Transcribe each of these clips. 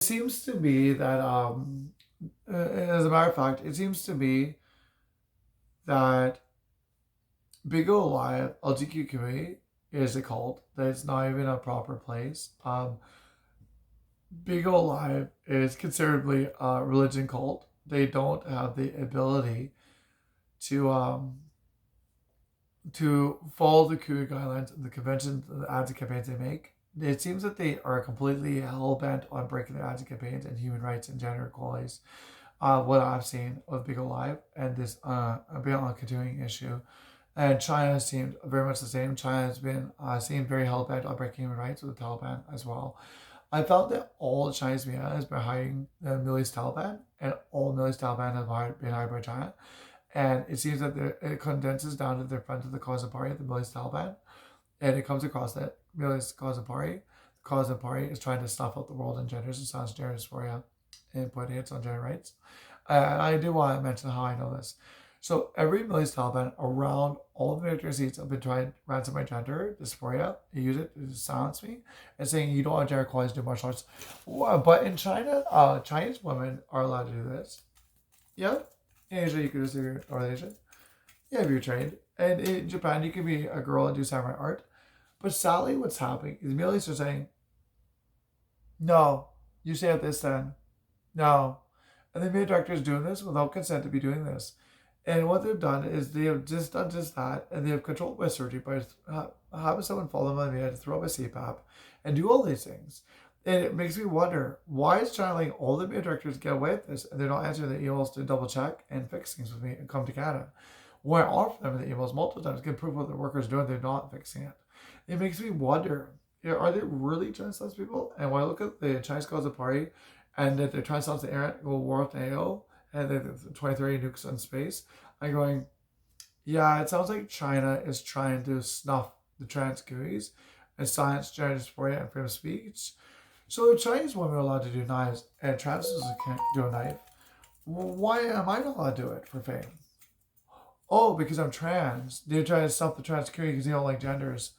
It seems to be that, as a matter of fact, it seems to be that Bigo Live LGBTQ community is a cult. That it's not even a proper place. Bigo Live is considerably a religion cult. They don't have the ability to follow the QE guidelines and the conventions and the ads and campaigns they make. It seems that they are completely hell bent on breaking their ads and campaigns and human rights and gender equalities. What I've seen with Bigo Live and this being a continuing issue. And China seemed very much the same. China has been seemed very hell bent on breaking human rights with the Taliban as well. I felt that all Chinese media has been hiding the Middle East Taliban, and all Middle East Taliban have been hired by China. And it seems that it condenses down to the front of the Qasim Party, the Middle East Taliban, and it comes across that Middle East Qasim Party. The Qasim Party is trying to snuff out the world in genders and silence gender dysphoria and put hits on gender rights. And I do want to mention how I know this. So every Middle East Taliban around all the military seats have been trying to ransom my gender dysphoria. They use it to silence me and saying you don't want gender equality to do martial arts. But in China, Chinese women are allowed to do this. Yeah. In Asia, you could just do North Asian. Yeah, if you're trained. And in Japan, you can be a girl and do samurai art. But sadly, what's happening is the Middle East are saying, no, you say at this then. No. And the media director is doing this without consent to be doing this. And what they've done is they have just done just that, and they have controlled my surgery by having someone follow my media to throw up a CPAP and do all these things. And it makes me wonder, why is China letting all the media directors get away with this and they're not answering the emails to double check and fix things with me and come to Canada? When I offer them the emails multiple times, can prove what the workers are doing, they're not fixing it. It makes me wonder, are they really trying to silence people? And when I look at the Chinese Communist Party and that they're trying to silence the internet, go war with NATO, and the 2030 nukes in space, I'm going, yeah, it sounds like China is trying to snuff the trans communities and silence gender dysphoria and freedom of speech. So if Chinese women are allowed to do knives and trans can't do a knife, why am I not allowed to do it for fame? Oh, because I'm trans. They're trying to stop the trans community because they don't like genders.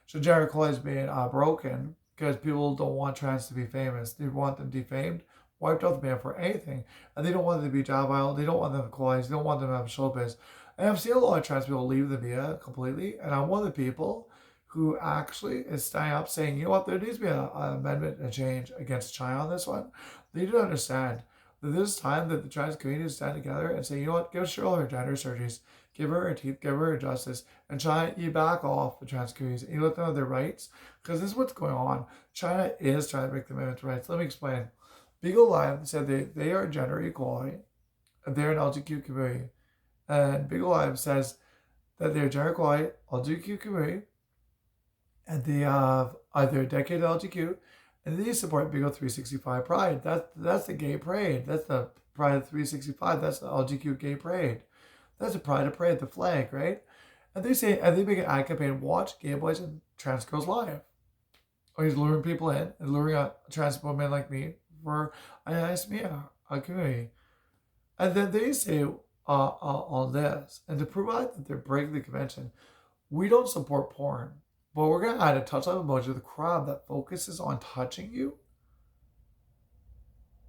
So gender equality is being broken because people don't want trans to be famous. They want them defamed, wiped off the ban for anything. And they don't want them to be job vital. They don't want them to equalize. They don't want them to have showbiz. And I've seen a lot of trans people leave the media completely. And I'm one of the people who actually is standing up saying, you know what, there needs to be an amendment and a change against China on this one. They do understand that this is time that the trans community stand together and say, you know what, give Cheryl her gender surgeries, give her her teeth, give her her justice, and China, you back off the trans communities and you let them have their rights, because this is what's going on. China is trying to break the amendment rights. Let me explain. Beagle Live said they are gender equality, and they're an LGBTQ community, and Beagle Live says that they're gender equality, LGBTQ community, and they have either a decade of LGBTQ, and they support Beagle 365 Pride. That's the gay parade. That's the Pride 365. That's the LGBTQ gay parade. That's a pride of parade, the flag, right? And they say, and they make an ad campaign, watch gay boys and trans girls live. Or he's luring people in and luring a trans woman like me for a nice meal, a community. And then they say on this, and to provide that they're breaking the convention, we don't support porn, but we're going to add a touch of emoji to the crowd that focuses on touching you.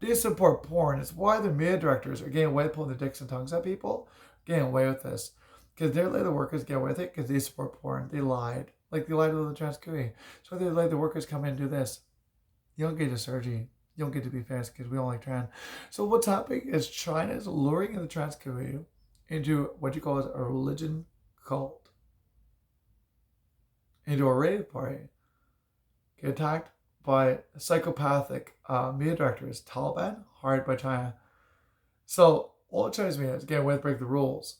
They support porn. It's why the media directors are getting away with pulling their dicks and tongues at people, getting away with this. Because they're letting the workers get away with it because they support porn. They lied. Like they lied to the trans community. So they let the workers come in and do this. You don't get a surgery. You don't get to be famous because we don't like trans. So what's happening is China is luring in the trans community into what you call a religion cult. Into a rave party. Get attacked by psychopathic media directors, Taliban, hired by China. So all Chinese media is getting away with break the rules.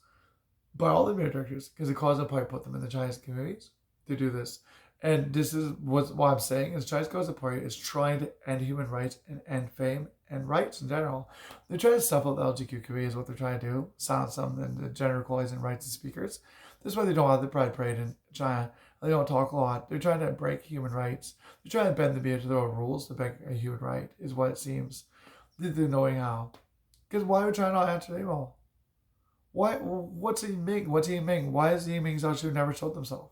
But all the media directors, because the cause of party put them in the Chinese communities to do this. And this is what I'm saying is Chinese Communist Party is trying to end human rights and end fame and rights in general. They're trying to stuff out the LGBTQ community is what they're trying to do. Silence them and the gender equality and rights of speakers. This is why they don't have the Pride Parade in China. They don't talk a lot. They're trying to break human rights. They're trying to bend the media to their own rules to break a human right, is what it seems. They're knowing how. Because why would China not answer the email? Why? What's he Ming? What's he Ming? Why is he Ming's actually never showed themselves?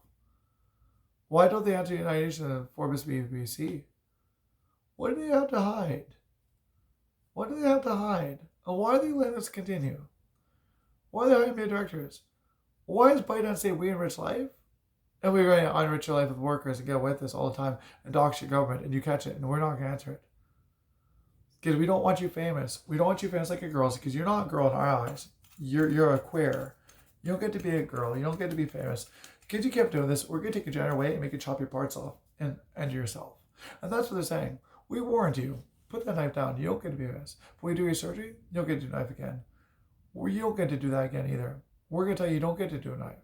Why don't they answer the United Nations and Forbes BBC? What do they have to hide? What do they have to hide? And why are they letting this continue? Why are they hiring directors? Why is Bytedance say we enrich life? And we're going to enrich your life with workers and get away with this all the time and dox your government and you catch it and we're not going to answer it. Because we don't want you famous. We don't want you famous like a girl because you're not a girl in our eyes. You're a queer. You don't get to be a girl. You don't get to be famous. Because you kept doing this, we're going to take your gender away and make you chop your parts off and end yourself. And that's what they're saying. We warned you. Put that knife down. You don't get to be famous. But when you do your surgery, you don't get to do knife again. Or you don't get to do that again either. We're going to tell you don't get to do a knife.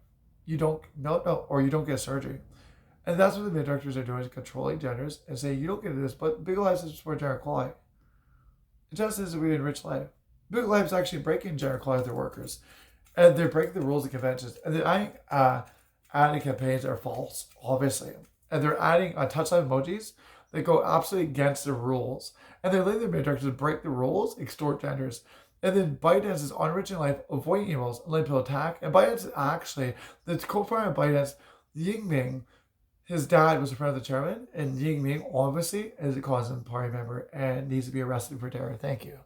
You don't, no, or you don't get surgery. And that's what the mid-directors are doing, is controlling genders and saying you don't get to do this, but Big Lives is for gender equality. It just is we enrich life. Big Lives is actually breaking gender equality with their workers. And they're breaking the rules and conventions. And the adding campaigns are false, obviously. And they're adding touchline emojis that go absolutely against the rules. And they're letting the mid-directors break the rules, extort genders. And then Bytedance is enriching life, avoiding emails, and letting people attack. And Bytedance is actually, the co-founder of Bytedance, Yingming, his dad was a friend of the chairman, and Yingming obviously is a cause party member and needs to be arrested for terror. Thank you.